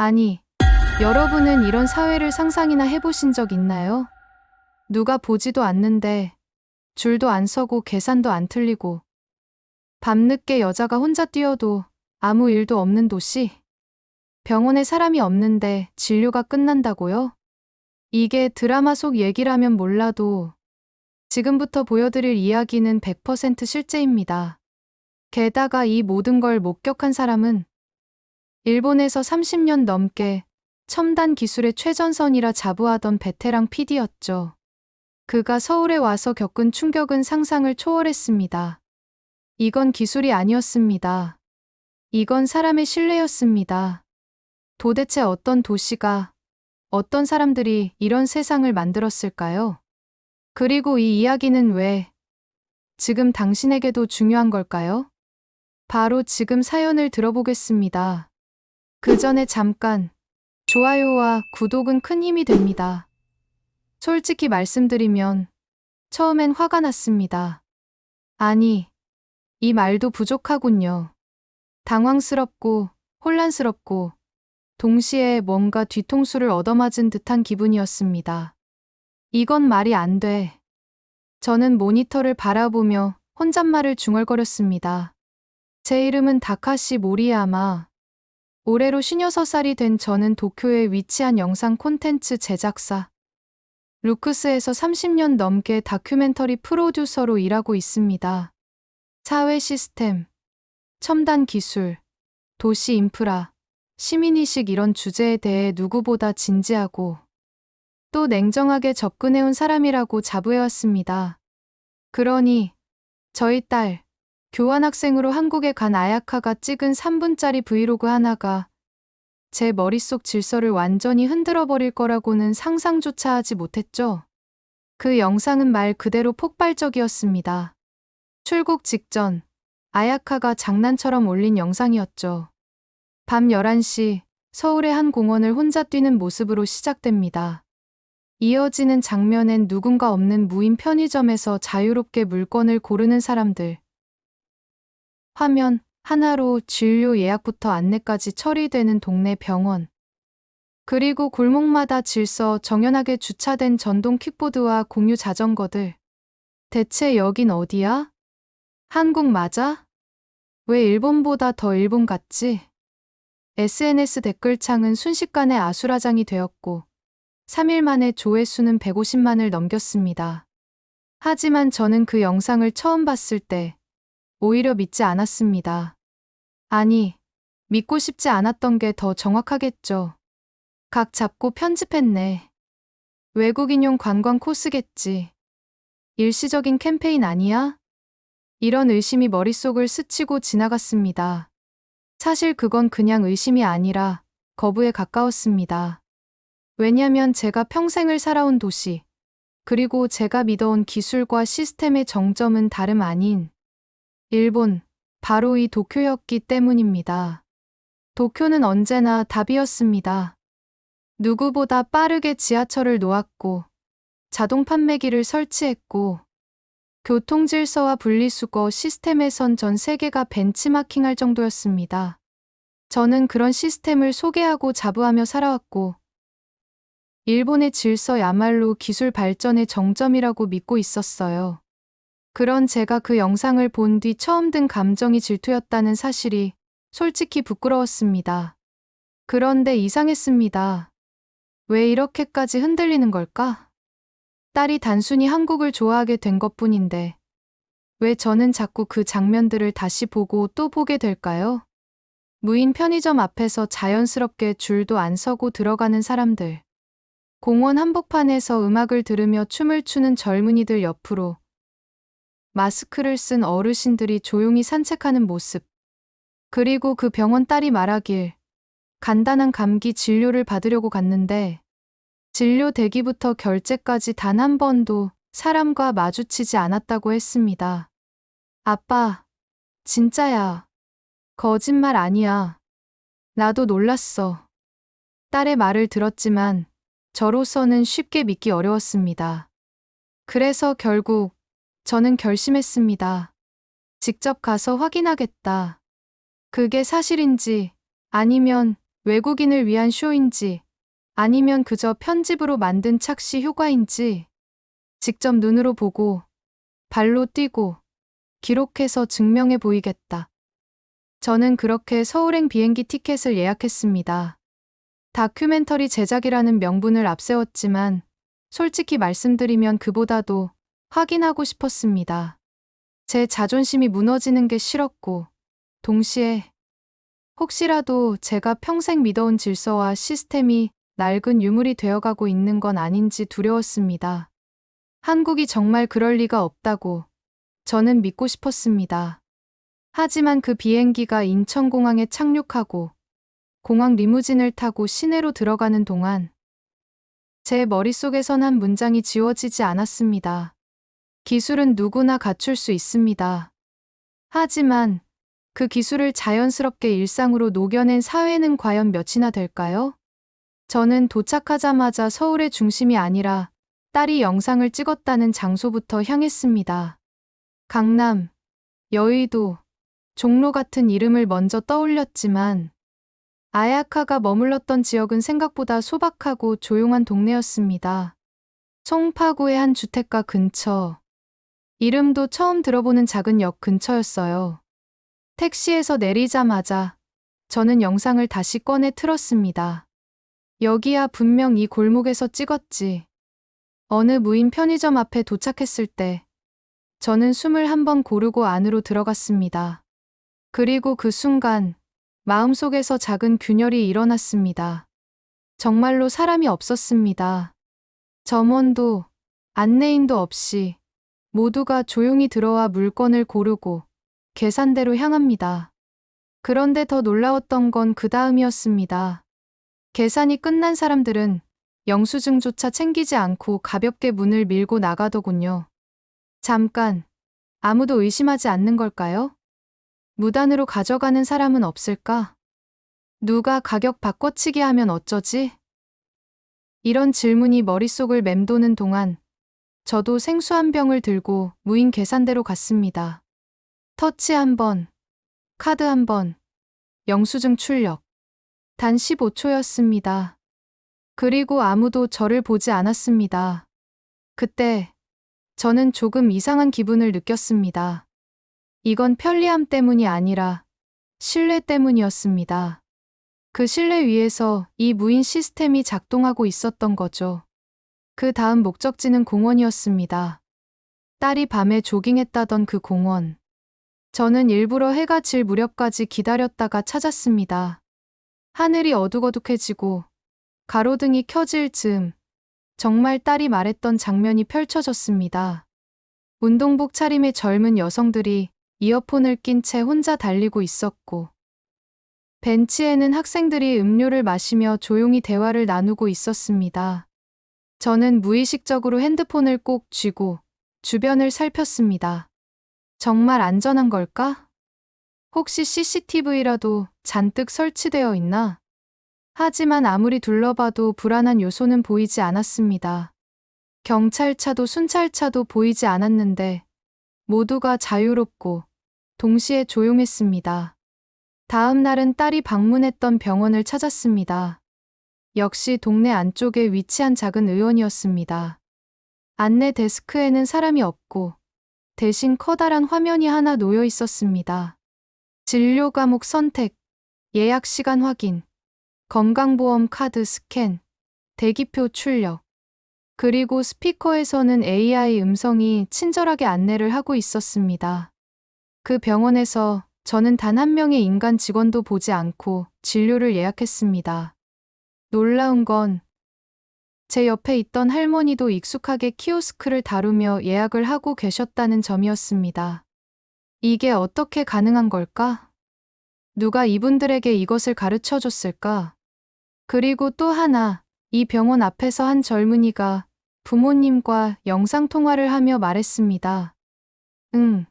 아니, 여러분은 이런 사회를 상상이나 해보신 적 있나요? 누가 보지도 않는데 줄도 안 서고 계산도 안 틀리고 밤늦게 여자가 혼자 뛰어도 아무 일도 없는 도시? 병원에 사람이 없는데 진료가 끝난다고요? 이게 드라마 속 얘기라면 몰라도 지금부터 보여드릴 이야기는 100% 실제입니다. 게다가 이 모든 걸 목격한 사람은 일본에서 30년 넘게 첨단 기술의 최전선이라 자부하던 베테랑 PD였죠. 그가 서울에 와서 겪은 충격은 상상을 초월했습니다. 이건 기술이 아니었습니다. 이건 사람의 신뢰였습니다. 도대체 어떤 도시가, 어떤 사람들이 이런 세상을 만들었을까요? 그리고 이 이야기는 왜 지금 당신에게도 중요한 걸까요? 바로 지금 사연을 들어보겠습니다. 그 전에 잠깐, 좋아요와 구독은 큰 힘이 됩니다. 솔직히 말씀드리면 처음엔 화가 났습니다. 아니, 이 말도 부족하군요. 당황스럽고 혼란스럽고 동시에 뭔가 뒤통수를 얻어맞은 듯한 기분이었습니다. 이건 말이 안 돼. 저는 모니터를 바라보며 혼잣말을 중얼거렸습니다. 제 이름은 다카시 모리야마. 올해로 56살이 된 저는 도쿄에 위치한 영상 콘텐츠 제작사 루크스에서 30년 넘게 다큐멘터리 프로듀서로 일하고 있습니다. 사회 시스템, 첨단 기술, 도시 인프라, 시민의식 이런 주제에 대해 누구보다 진지하고 또 냉정하게 접근해온 사람이라고 자부해왔습니다. 그러니 저희 딸, 교환학생으로 한국에 간 아야카가 찍은 3분짜리 브이로그 하나가 제 머릿속 질서를 완전히 흔들어버릴 거라고는 상상조차 하지 못했죠. 그 영상은 말 그대로 폭발적이었습니다. 출국 직전, 아야카가 장난처럼 올린 영상이었죠. 밤 11시, 서울의 한 공원을 혼자 뛰는 모습으로 시작됩니다. 이어지는 장면엔 누군가 없는 무인 편의점에서 자유롭게 물건을 고르는 사람들. 화면 하나로 진료 예약부터 안내까지 처리되는 동네 병원. 그리고 골목마다 질서 정연하게 주차된 전동 킥보드와 공유 자전거들. 대체 여긴 어디야? 한국 맞아? 왜 일본보다 더 일본 같지? SNS 댓글창은 순식간에 아수라장이 되었고 3일 만에 조회수는 150만을 넘겼습니다. 하지만 저는 그 영상을 처음 봤을 때 오히려 믿지 않았습니다. 아니, 믿고 싶지 않았던 게 더 정확하겠죠. 각 잡고 편집했네. 외국인용 관광 코스겠지. 일시적인 캠페인 아니야? 이런 의심이 머릿속을 스치고 지나갔습니다. 사실 그건 그냥 의심이 아니라 거부에 가까웠습니다. 왜냐면 제가 평생을 살아온 도시, 그리고 제가 믿어온 기술과 시스템의 정점은 다름 아닌 일본, 바로 이 도쿄였기 때문입니다. 도쿄는 언제나 답이었습니다. 누구보다 빠르게 지하철을 놓았고, 자동 판매기를 설치했고, 교통질서와 분리수거 시스템에선 전 세계가 벤치마킹할 정도였습니다. 저는 그런 시스템을 소개하고 자부하며 살아왔고, 일본의 질서야말로 기술 발전의 정점이라고 믿고 있었어요. 그런 제가 그 영상을 본 뒤 처음 든 감정이 질투였다는 사실이 솔직히 부끄러웠습니다. 그런데 이상했습니다. 왜 이렇게까지 흔들리는 걸까? 딸이 단순히 한국을 좋아하게 된 것뿐인데 왜 저는 자꾸 그 장면들을 다시 보고 또 보게 될까요? 무인 편의점 앞에서 자연스럽게 줄도 안 서고 들어가는 사람들. 공원 한복판에서 음악을 들으며 춤을 추는 젊은이들 옆으로 마스크를 쓴 어르신들이 조용히 산책하는 모습. 그리고 그 병원 딸이 말하길 간단한 감기 진료를 받으려고 갔는데 진료 대기부터 결제까지 단 한 번도 사람과 마주치지 않았다고 했습니다. 아빠, 진짜야. 거짓말 아니야. 나도 놀랐어. 딸의 말을 들었지만 저로서는 쉽게 믿기 어려웠습니다. 그래서 결국 저는 결심했습니다. 직접 가서 확인하겠다. 그게 사실인지 아니면 외국인을 위한 쇼인지 아니면 그저 편집으로 만든 착시 효과인지 직접 눈으로 보고 발로 뛰고 기록해서 증명해 보이겠다. 저는 그렇게 서울행 비행기 티켓을 예약했습니다. 다큐멘터리 제작이라는 명분을 앞세웠지만 솔직히 말씀드리면 그보다도 확인하고 싶었습니다. 제 자존심이 무너지는 게 싫었고 동시에 혹시라도 제가 평생 믿어온 질서와 시스템이 낡은 유물이 되어가고 있는 건 아닌지 두려웠습니다. 한국이 정말 그럴 리가 없다고 저는 믿고 싶었습니다. 하지만 그 비행기가 인천공항에 착륙하고 공항 리무진을 타고 시내로 들어가는 동안 제 머릿속에선 한 문장이 지워지지 않았습니다. 기술은 누구나 갖출 수 있습니다. 하지만 그 기술을 자연스럽게 일상으로 녹여낸 사회는 과연 몇이나 될까요? 저는 도착하자마자 서울의 중심이 아니라 딸이 영상을 찍었다는 장소부터 향했습니다. 강남, 여의도, 종로 같은 이름을 먼저 떠올렸지만 아야카가 머물렀던 지역은 생각보다 소박하고 조용한 동네였습니다. 송파구의 한 주택가 근처, 이름도 처음 들어보는 작은 역 근처였어요. 택시에서 내리자마자 저는 영상을 다시 꺼내 틀었습니다. 여기야 분명 이 골목에서 찍었지. 어느 무인 편의점 앞에 도착했을 때 저는 숨을 한번 고르고 안으로 들어갔습니다. 그리고 그 순간 마음속에서 작은 균열이 일어났습니다. 정말로 사람이 없었습니다. 점원도 안내인도 없이 모두가 조용히 들어와 물건을 고르고 계산대로 향합니다. 그런데 더 놀라웠던 건 그 다음이었습니다. 계산이 끝난 사람들은 영수증조차 챙기지 않고 가볍게 문을 밀고 나가더군요. 잠깐, 아무도 의심하지 않는 걸까요? 무단으로 가져가는 사람은 없을까? 누가 가격 바꿔치기 하면 어쩌지? 이런 질문이 머릿속을 맴도는 동안 저도 생수 한 병을 들고 무인 계산대로 갔습니다. 터치 한 번, 카드 한 번, 영수증 출력. 단 15초였습니다. 그리고 아무도 저를 보지 않았습니다. 그때 저는 조금 이상한 기분을 느꼈습니다. 이건 편리함 때문이 아니라 신뢰 때문이었습니다. 그 신뢰 위에서 이 무인 시스템이 작동하고 있었던 거죠. 그 다음 목적지는 공원이었습니다. 딸이 밤에 조깅했다던 그 공원. 저는 일부러 해가 질 무렵까지 기다렸다가 찾았습니다. 하늘이 어둑어둑해지고 가로등이 켜질 즈음 정말 딸이 말했던 장면이 펼쳐졌습니다. 운동복 차림의 젊은 여성들이 이어폰을 낀 채 혼자 달리고 있었고 벤치에는 학생들이 음료를 마시며 조용히 대화를 나누고 있었습니다. 저는 무의식적으로 핸드폰을 꼭 쥐고 주변을 살폈습니다. 정말 안전한 걸까? 혹시 CCTV라도 잔뜩 설치되어 있나? 하지만 아무리 둘러봐도 불안한 요소는 보이지 않았습니다. 경찰차도 순찰차도 보이지 않았는데 모두가 자유롭고 동시에 조용했습니다. 다음 날은 딸이 방문했던 병원을 찾았습니다. 역시 동네 안쪽에 위치한 작은 의원이었습니다. 안내 데스크에는 사람이 없고 대신 커다란 화면이 하나 놓여 있었습니다. 진료 과목 선택, 예약 시간 확인, 건강보험 카드 스캔, 대기표 출력. 그리고 스피커에서는 AI 음성이 친절하게 안내를 하고 있었습니다. 그 병원에서 저는 단 한 명의 인간 직원도 보지 않고 진료를 예약했습니다. 놀라운 건 제 옆에 있던 할머니도 익숙하게 키오스크를 다루며 예약을 하고 계셨다는 점이었습니다. 이게 어떻게 가능한 걸까? 누가 이분들에게 이것을 가르쳐 줬을까? 그리고 또 하나, 이 병원 앞에서 한 젊은이가 부모님과 영상통화를 하며 말했습니다. 응.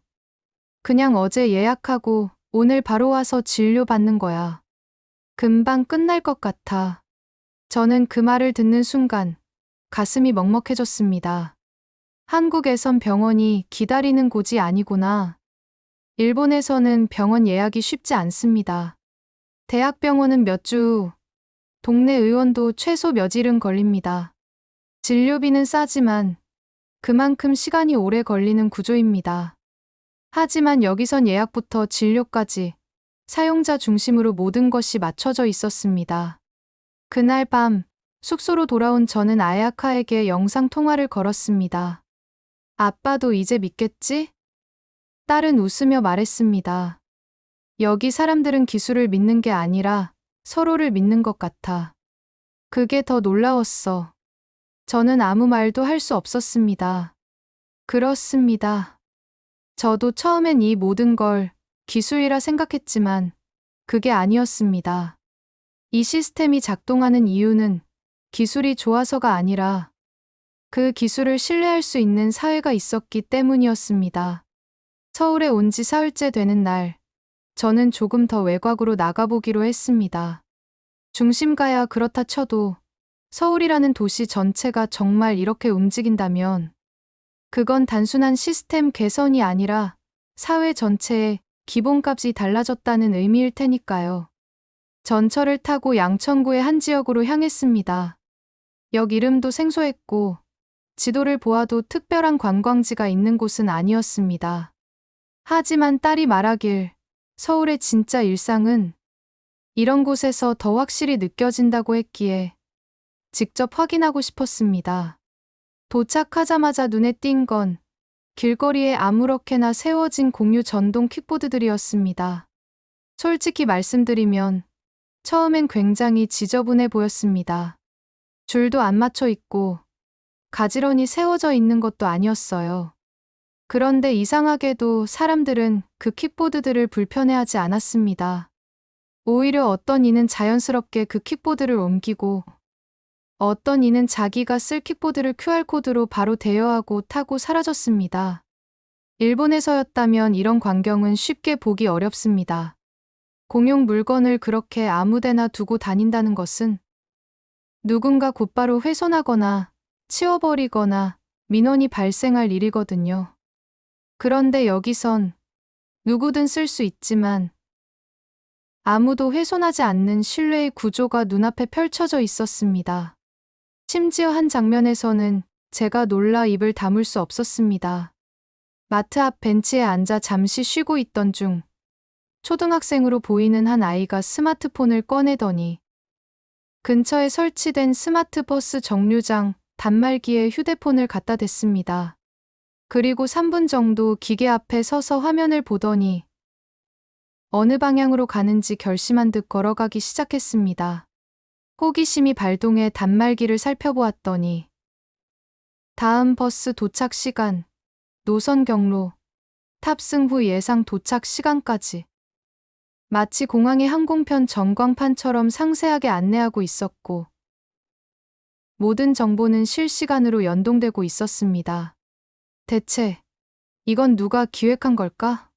그냥 어제 예약하고 오늘 바로 와서 진료받는 거야. 금방 끝날 것 같아. 저는 그 말을 듣는 순간 가슴이 먹먹해졌습니다. 한국에선 병원이 기다리는 곳이 아니구나. 일본에서는 병원 예약이 쉽지 않습니다. 대학병원은 몇 주 후, 동네 의원도 최소 며칠은 걸립니다. 진료비는 싸지만 그만큼 시간이 오래 걸리는 구조입니다. 하지만 여기선 예약부터 진료까지 사용자 중심으로 모든 것이 맞춰져 있었습니다. 그날 밤 숙소로 돌아온 저는 아야카에게 영상 통화를 걸었습니다. 아빠도 이제 믿겠지? 딸은 웃으며 말했습니다. 여기 사람들은 기술을 믿는 게 아니라 서로를 믿는 것 같아. 그게 더 놀라웠어. 저는 아무 말도 할 수 없었습니다. 그렇습니다. 저도 처음엔 이 모든 걸 기술이라 생각했지만 그게 아니었습니다. 이 시스템이 작동하는 이유는 기술이 좋아서가 아니라 그 기술을 신뢰할 수 있는 사회가 있었기 때문이었습니다. 서울에 온 지 사흘째 되는 날, 저는 조금 더 외곽으로 나가보기로 했습니다. 중심가야 그렇다 쳐도 서울이라는 도시 전체가 정말 이렇게 움직인다면 그건 단순한 시스템 개선이 아니라 사회 전체의 기본값이 달라졌다는 의미일 테니까요. 전철을 타고 양천구의 한 지역으로 향했습니다. 역 이름도 생소했고 지도를 보아도 특별한 관광지가 있는 곳은 아니었습니다. 하지만 딸이 말하길 서울의 진짜 일상은 이런 곳에서 더 확실히 느껴진다고 했기에 직접 확인하고 싶었습니다. 도착하자마자 눈에 띈 건 길거리에 아무렇게나 세워진 공유 전동 킥보드들이었습니다. 솔직히 말씀드리면 처음엔 굉장히 지저분해 보였습니다. 줄도 안 맞춰 있고 가지런히 세워져 있는 것도 아니었어요. 그런데 이상하게도 사람들은 그 킥보드들을 불편해하지 않았습니다. 오히려 어떤 이는 자연스럽게 그 킥보드를 옮기고 어떤 이는 자기가 쓸 킥보드를 QR코드로 바로 대여하고 타고 사라졌습니다. 일본에서였다면 이런 광경은 쉽게 보기 어렵습니다. 공용 물건을 그렇게 아무데나 두고 다닌다는 것은 누군가 곧바로 훼손하거나 치워버리거나 민원이 발생할 일이거든요. 그런데 여기선 누구든 쓸 수 있지만 아무도 훼손하지 않는 신뢰의 구조가 눈앞에 펼쳐져 있었습니다. 심지어 한 장면에서는 제가 놀라 입을 다물 수 없었습니다. 마트 앞 벤치에 앉아 잠시 쉬고 있던 중 초등학생으로 보이는 한 아이가 스마트폰을 꺼내더니 근처에 설치된 스마트 버스 정류장 단말기에 휴대폰을 갖다 댔습니다. 그리고 3분 정도 기계 앞에 서서 화면을 보더니 어느 방향으로 가는지 결심한 듯 걸어가기 시작했습니다. 호기심이 발동해 단말기를 살펴보았더니 다음 버스 도착 시간, 노선 경로, 탑승 후 예상 도착 시간까지 마치 공항의 항공편 전광판처럼 상세하게 안내하고 있었고 모든 정보는 실시간으로 연동되고 있었습니다. 대체 이건 누가 기획한 걸까?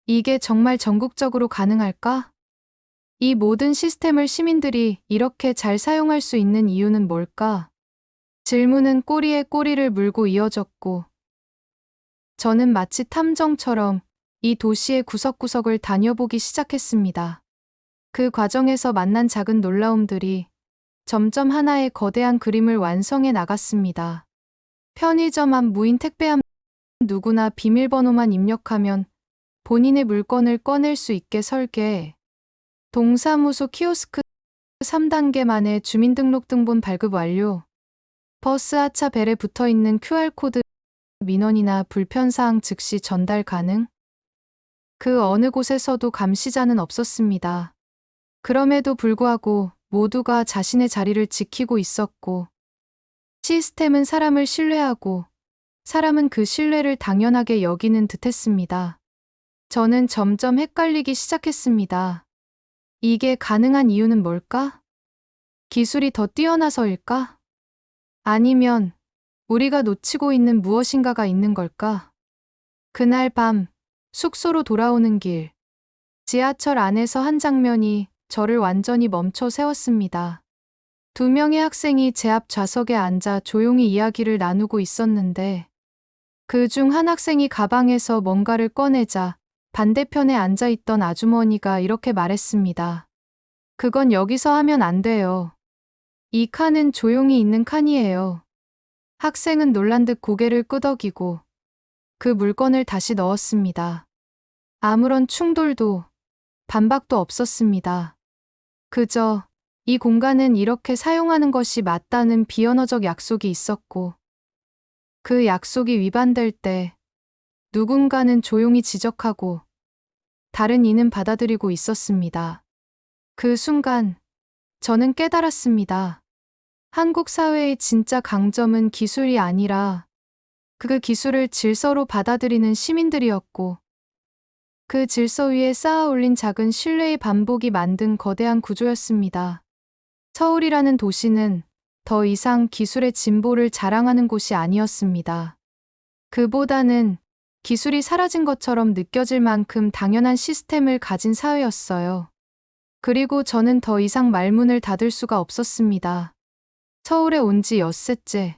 이게 정말 전국적으로 가능할까? 이 모든 시스템을 시민들이 이렇게 잘 사용할 수 있는 이유는 뭘까? 질문은 꼬리에 꼬리를 물고 이어졌고 저는 마치 탐정처럼 이 도시의 구석구석을 다녀보기 시작했습니다. 그 과정에서 만난 작은 놀라움들이 점점 하나의 거대한 그림을 완성해 나갔습니다. 편의점 앞 무인 택배함 누구나 비밀번호만 입력하면 본인의 물건을 꺼낼 수 있게 설계. 동사무소 키오스크 3단계 만에 주민등록등본 발급 완료. 버스 하차 벨에 붙어있는 QR코드 민원이나 불편사항 즉시 전달 가능. 그 어느 곳에서도 감시자는 없었습니다. 그럼에도 불구하고 모두가 자신의 자리를 지키고 있었고 시스템은 사람을 신뢰하고 사람은 그 신뢰를 당연하게 여기는 듯했습니다. 저는 점점 헷갈리기 시작했습니다. 이게 가능한 이유는 뭘까? 기술이 더 뛰어나서일까? 아니면 우리가 놓치고 있는 무엇인가가 있는 걸까? 그날 밤 숙소로 돌아오는 길, 지하철 안에서 한 장면이 저를 완전히 멈춰 세웠습니다. 2명의 학생이 제 앞 좌석에 앉아 조용히 이야기를 나누고 있었는데 그중 한 학생이 가방에서 뭔가를 꺼내자 반대편에 앉아있던 아주머니가 이렇게 말했습니다. 그건 여기서 하면 안 돼요. 이 칸은 조용히 있는 칸이에요. 학생은 놀란 듯 고개를 끄덕이고 그 물건을 다시 넣었습니다. 아무런 충돌도 반박도 없었습니다. 그저 이 공간은 이렇게 사용하는 것이 맞다는 비언어적 약속이 있었고 그 약속이 위반될 때 누군가는 조용히 지적하고 다른 이는 받아들이고 있었습니다. 그 순간 저는 깨달았습니다. 한국 사회의 진짜 강점은 기술이 아니라 그 기술을 질서로 받아들이는 시민들이었고 그 질서 위에 쌓아 올린 작은 신뢰의 반복이 만든 거대한 구조였습니다. 서울이라는 도시는 더 이상 기술의 진보를 자랑하는 곳이 아니었습니다. 그보다는 기술이 사라진 것처럼 느껴질 만큼 당연한 시스템을 가진 사회였어요. 그리고 저는 더 이상 말문을 닫을 수가 없었습니다. 서울에 온 지 엿새째.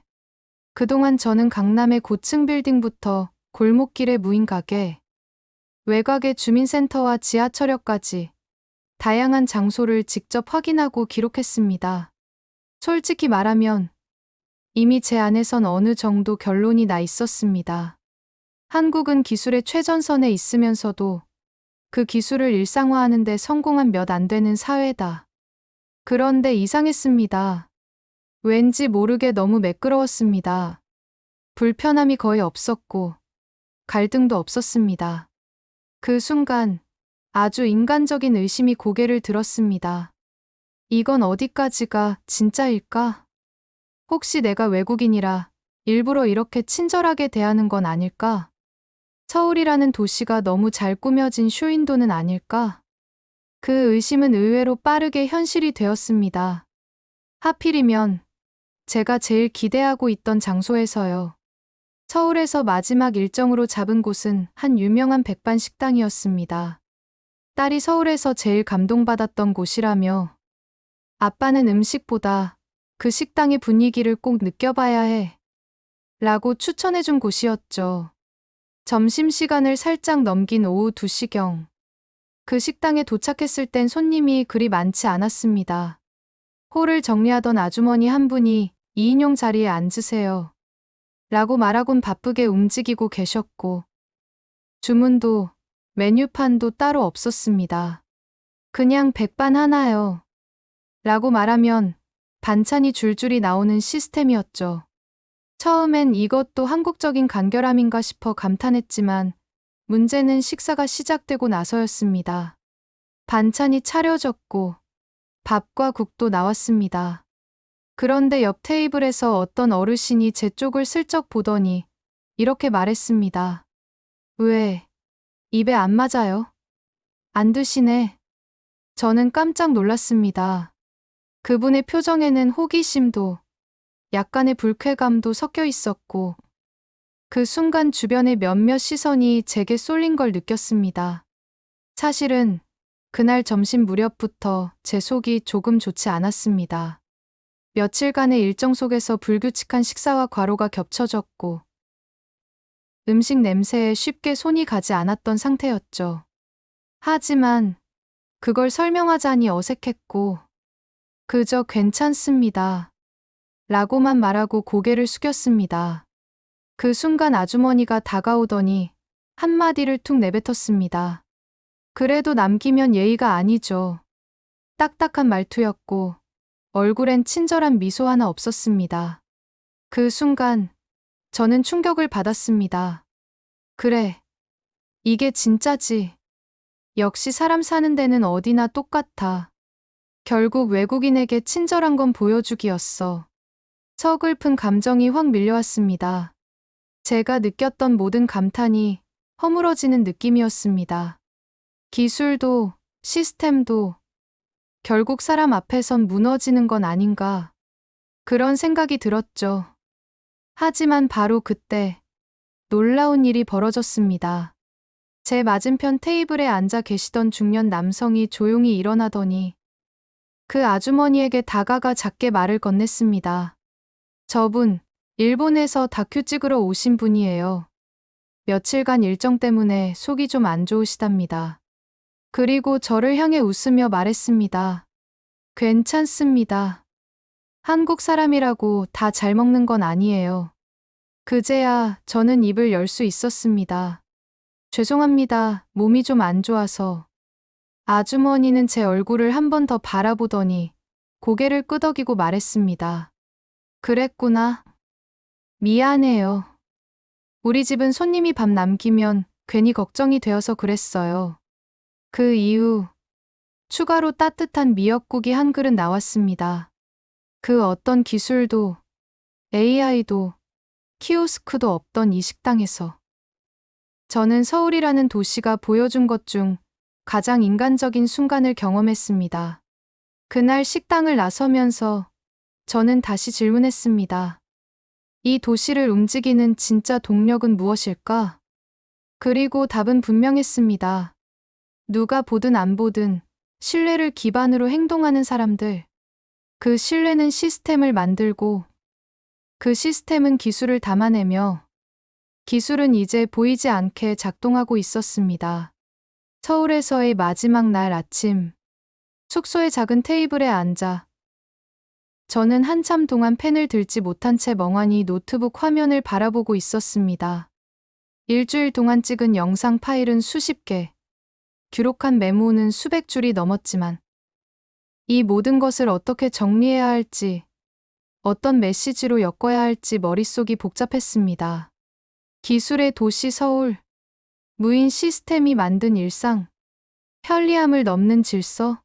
그동안 저는 강남의 고층 빌딩부터 골목길의 무인 가게, 외곽의 주민센터와 지하철역까지 다양한 장소를 직접 확인하고 기록했습니다. 솔직히 말하면 이미 제 안에선 어느 정도 결론이 나 있었습니다. 한국은 기술의 최전선에 있으면서도 그 기술을 일상화하는 데 성공한 몇 안 되는 사회다. 그런데 이상했습니다. 왠지 모르게 너무 매끄러웠습니다. 불편함이 거의 없었고 갈등도 없었습니다. 그 순간 아주 인간적인 의심이 고개를 들었습니다. 이건 어디까지가 진짜일까? 혹시 내가 외국인이라 일부러 이렇게 친절하게 대하는 건 아닐까? 서울이라는 도시가 너무 잘 꾸며진 쇼윈도는 아닐까? 그 의심은 의외로 빠르게 현실이 되었습니다. 하필이면 제가 제일 기대하고 있던 장소에서요. 서울에서 마지막 일정으로 잡은 곳은 한 유명한 백반 식당이었습니다. 딸이 서울에서 제일 감동받았던 곳이라며 아빠는 음식보다 그 식당의 분위기를 꼭 느껴봐야 해 라고 추천해준 곳이었죠. 점심시간을 살짝 넘긴 오후 2시경. 그 식당에 도착했을 땐 손님이 그리 많지 않았습니다. 홀을 정리하던 아주머니 한 분이 2인용 자리에 앉으세요 라고 말하곤 바쁘게 움직이고 계셨고 주문도 메뉴판도 따로 없었습니다. 그냥 백반 하나요 라고 말하면 반찬이 줄줄이 나오는 시스템이었죠. 처음엔 이것도 한국적인 간결함인가 싶어 감탄했지만 문제는 식사가 시작되고 나서였습니다. 반찬이 차려졌고 밥과 국도 나왔습니다. 그런데 옆 테이블에서 어떤 어르신이 제 쪽을 슬쩍 보더니 이렇게 말했습니다. 왜, 입에 안 맞아요? 안 드시네. 저는 깜짝 놀랐습니다. 그분의 표정에는 호기심도 약간의 불쾌감도 섞여 있었고 그 순간 주변의 몇몇 시선이 제게 쏠린 걸 느꼈습니다. 사실은 그날 점심 무렵부터 제 속이 조금 좋지 않았습니다. 며칠간의 일정 속에서 불규칙한 식사와 과로가 겹쳐졌고 음식 냄새에 쉽게 손이 가지 않았던 상태였죠. 하지만 그걸 설명하자니 어색했고 그저 괜찮습니다. 라고만 말하고 고개를 숙였습니다. 그 순간 아주머니가 다가오더니 한마디를 툭 내뱉었습니다. 그래도 남기면 예의가 아니죠. 딱딱한 말투였고 얼굴엔 친절한 미소 하나 없었습니다. 그 순간 저는 충격을 받았습니다. 그래, 이게 진짜지. 역시 사람 사는 데는 어디나 똑같아. 결국 외국인에게 친절한 건 보여주기였어. 서글픈 감정이 확 밀려왔습니다. 제가 느꼈던 모든 감탄이 허물어지는 느낌이었습니다. 기술도 시스템도 결국 사람 앞에선 무너지는 건 아닌가. 그런 생각이 들었죠. 하지만 바로 그때 놀라운 일이 벌어졌습니다. 제 맞은편 테이블에 앉아 계시던 중년 남성이 조용히 일어나더니 그 아주머니에게 다가가 작게 말을 건넸습니다. 저분, 일본에서 다큐 찍으러 오신 분이에요. 며칠간 일정 때문에 속이 좀 안 좋으시답니다. 그리고 저를 향해 웃으며 말했습니다. 괜찮습니다. 한국 사람이라고 다 잘 먹는 건 아니에요. 그제야 저는 입을 열 수 있었습니다. 죄송합니다. 몸이 좀 안 좋아서. 아주머니는 제 얼굴을 한 번 더 바라보더니 고개를 끄덕이고 말했습니다. 그랬구나. 미안해요. 우리 집은 손님이 밥 남기면 괜히 걱정이 되어서 그랬어요. 그 이후 추가로 따뜻한 미역국이 한 그릇 나왔습니다. 그 어떤 기술도 AI도 키오스크도 없던 이 식당에서 저는 서울이라는 도시가 보여준 것 중 가장 인간적인 순간을 경험했습니다. 그날 식당을 나서면서 저는 다시 질문했습니다. 이 도시를 움직이는 진짜 동력은 무엇일까? 그리고 답은 분명했습니다. 누가 보든 안 보든 신뢰를 기반으로 행동하는 사람들. 그 신뢰는 시스템을 만들고 그 시스템은 기술을 담아내며 기술은 이제 보이지 않게 작동하고 있었습니다. 서울에서의 마지막 날 아침, 숙소의 작은 테이블에 앉아 저는 한참 동안 펜을 들지 못한 채 멍하니 노트북 화면을 바라보고 있었습니다. 일주일 동안 찍은 영상 파일은 수십 개, 기록한 메모는 수백 줄이 넘었지만 이 모든 것을 어떻게 정리해야 할지, 어떤 메시지로 엮어야 할지 머릿속이 복잡했습니다. 기술의 도시 서울, 무인 시스템이 만든 일상, 편리함을 넘는 질서,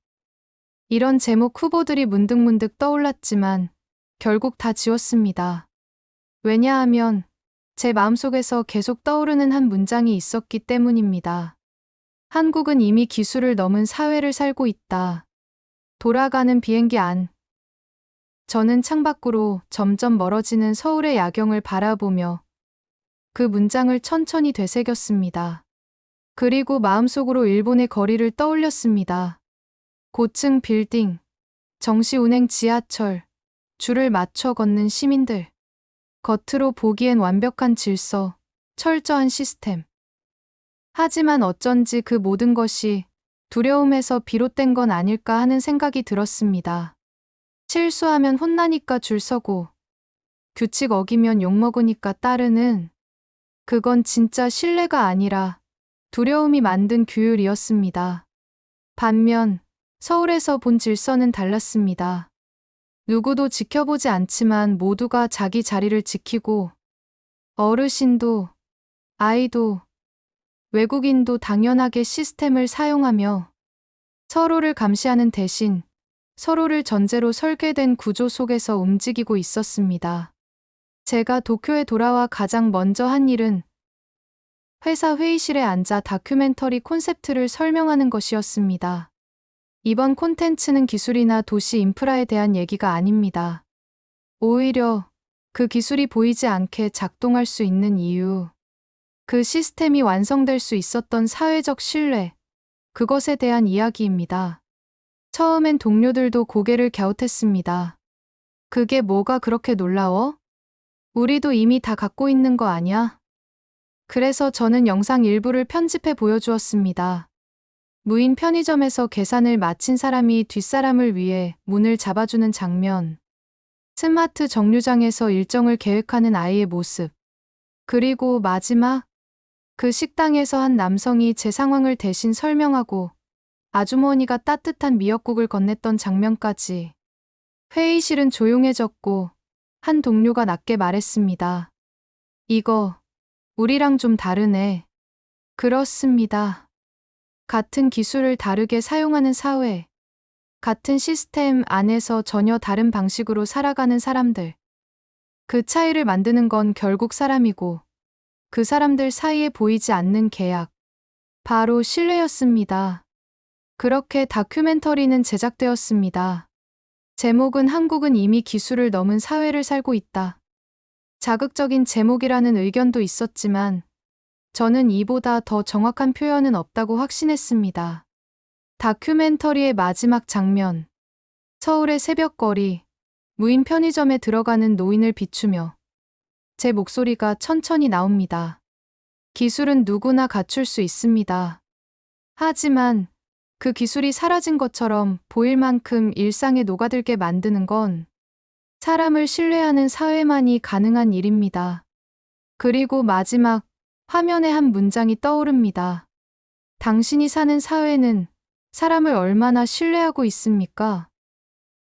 이런 제목 후보들이 문득문득 떠올랐지만 결국 다 지웠습니다. 왜냐하면 제 마음속에서 계속 떠오르는 한 문장이 있었기 때문입니다. 한국은 이미 기술을 넘은 사회를 살고 있다. 돌아가는 비행기 안. 저는 창밖으로 점점 멀어지는 서울의 야경을 바라보며 그 문장을 천천히 되새겼습니다. 그리고 마음속으로 일본의 거리를 떠올렸습니다. 고층 빌딩, 정시운행 지하철, 줄을 맞춰 걷는 시민들. 겉으로 보기엔 완벽한 질서, 철저한 시스템. 하지만 어쩐지 그 모든 것이 두려움에서 비롯된 건 아닐까 하는 생각이 들었습니다. 실수하면 혼나니까 줄 서고, 규칙 어기면 욕먹으니까 따르는, 그건 진짜 신뢰가 아니라 두려움이 만든 규율이었습니다. 반면 서울에서 본 질서는 달랐습니다. 누구도 지켜보지 않지만 모두가 자기 자리를 지키고 어르신도 아이도 외국인도 당연하게 시스템을 사용하며 서로를 감시하는 대신 서로를 전제로 설계된 구조 속에서 움직이고 있었습니다. 제가 도쿄에 돌아와 가장 먼저 한 일은 회사 회의실에 앉아 다큐멘터리 콘셉트를 설명하는 것이었습니다. 이번 콘텐츠는 기술이나 도시 인프라에 대한 얘기가 아닙니다. 오히려 그 기술이 보이지 않게 작동할 수 있는 이유, 그 시스템이 완성될 수 있었던 사회적 신뢰, 그것에 대한 이야기입니다. 처음엔 동료들도 고개를 갸웃했습니다. 그게 뭐가 그렇게 놀라워? 우리도 이미 다 갖고 있는 거 아냐? 그래서 저는 영상 일부를 편집해 보여주었습니다. 무인 편의점에서 계산을 마친 사람이 뒷사람을 위해 문을 잡아주는 장면, 스마트 정류장에서 일정을 계획하는 아이의 모습, 그리고 마지막, 그 식당에서 한 남성이 제 상황을 대신 설명하고 아주머니가 따뜻한 미역국을 건넸던 장면까지. 회의실은 조용해졌고 한 동료가 낮게 말했습니다. 이거 우리랑 좀 다르네. 그렇습니다. 같은 기술을 다르게 사용하는 사회, 같은 시스템 안에서 전혀 다른 방식으로 살아가는 사람들. 그 차이를 만드는 건 결국 사람이고 그 사람들 사이에 보이지 않는 계약, 바로 신뢰였습니다. 그렇게 다큐멘터리는 제작되었습니다. 제목은 한국은 이미 기술을 넘은 사회를 살고 있다. 자극적인 제목이라는 의견도 있었지만 저는 이보다 더 정확한 표현은 없다고 확신했습니다. 다큐멘터리의 마지막 장면, 서울의 새벽거리, 무인 편의점에 들어가는 노인을 비추며 제 목소리가 천천히 나옵니다. 기술은 누구나 갖출 수 있습니다. 하지만 그 기술이 사라진 것처럼 보일 만큼 일상에 녹아들게 만드는 건 사람을 신뢰하는 사회만이 가능한 일입니다. 그리고 마지막 화면에 한 문장이 떠오릅니다. 당신이 사는 사회는 사람을 얼마나 신뢰하고 있습니까?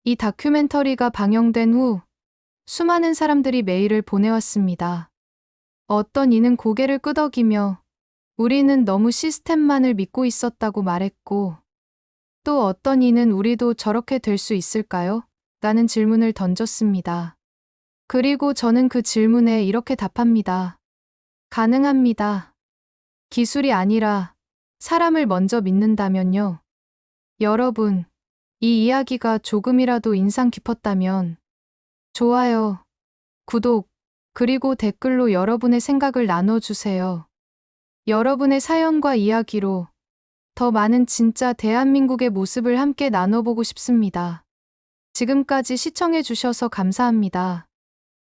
이 다큐멘터리가 방영된 후 수많은 사람들이 메일을 보내왔습니다. 어떤 이는 고개를 끄덕이며 우리는 너무 시스템만을 믿고 있었다고 말했고, 또 어떤 이는 우리도 저렇게 될 수 있을까요? 라는 질문을 던졌습니다. 그리고 저는 그 질문에 이렇게 답합니다. 가능합니다. 기술이 아니라 사람을 먼저 믿는다면요. 여러분, 이 이야기가 조금이라도 인상 깊었다면 좋아요, 구독, 그리고 댓글로 여러분의 생각을 나눠주세요. 여러분의 사연과 이야기로 더 많은 진짜 대한민국의 모습을 함께 나눠보고 싶습니다. 지금까지 시청해주셔서 감사합니다.